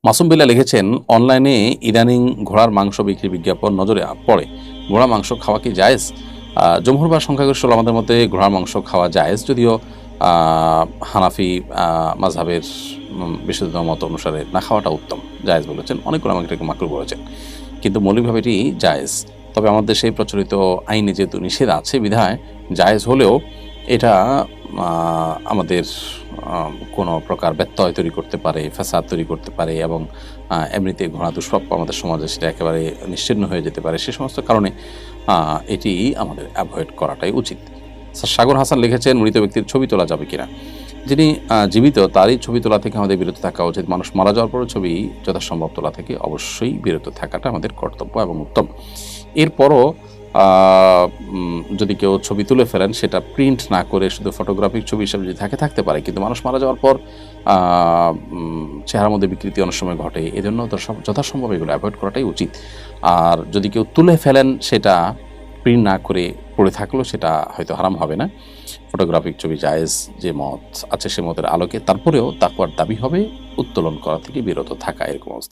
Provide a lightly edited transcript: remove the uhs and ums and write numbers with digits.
মাসুম বিল্লাহ লিখেছেন, অনলাইনে ইদানিং ঘোড়ার মাংস বিক্রি বিজ্ঞাপন নজরে পড়ে। ঘোড়া মাংস খাওয়া কি জায়েজ? জমহুর বা সংখ্যাগরিষ্ঠ আমাদের মধ্যে ঘোড়ার মাংস খাওয়া জায়েজ, যদিও হানাফি মাযহাবের বিশুদ্ধ মত অনুসারে না খাওয়াটা উত্তম, জায়েজ বলেছেন। অনেক ওলামা এটাকে মাকরুহ বলেছেন, কিন্তু মৌলিকভাবে এটি জায়েজ। তবে আমাদের সেই প্রচলিত আইনে যেহেতু নিষেধ আছে বিধায় জায়েজ হলেও এটা আমাদের কোনো প্রকার ব্যত্যয় তৈরি করতে পারে, ফ্যাসাদ তৈরি করতে পারে এবং এমনিতে ঘোড়া দুষ্প্রাপ্য আমাদের সমাজে সেটা একেবারে নিশ্চিহ্ন হয়ে যেতে পারে। সে সমস্ত কারণে এটি আমাদের অ্যাভয়েড করাটাই উচিত। সাগর হাসান লিখেছেন, মৃত ব্যক্তির ছবি তোলা যাবে কিনা? যিনি জীবিত তারই ছবি তোলা থেকে আমাদের বিরত থাকা উচিত। মানুষ মারা যাওয়ার পরও ছবি যথাসম্ভব তোলা থেকে অবশ্যই বিরত থাকাটা আমাদের কর্তব্য এবং উত্তম। এরপরও যদি কেউ ছবি তুলে ফেলেন, সেটা প্রিন্ট না করে শুধু ফটোগ্রাফিক ছবি হিসেবে যদি থাকতে পারে, কিন্তু মানুষ মারা যাওয়ার পর চেহারার মধ্যে বিকৃতি অনেক সময় ঘটে, এজন্য তো যথাসম্ভব এগুলো অ্যাভয়েড করাটাই উচিত। আর যদি কেউ তুলে ফেলেন, সেটা প্রিন্ট না করে পড়ে থাকলেও সেটা হয়তো হারাম হবে না। ফটোগ্রাফিক ছবি জায়েজ যে মত আছে সে মতের আলোকে তারপরেও তাকওয়ার দাবি হবে উত্তোলন করা থেকে বিরত থাকা, এরকম অবস্থা।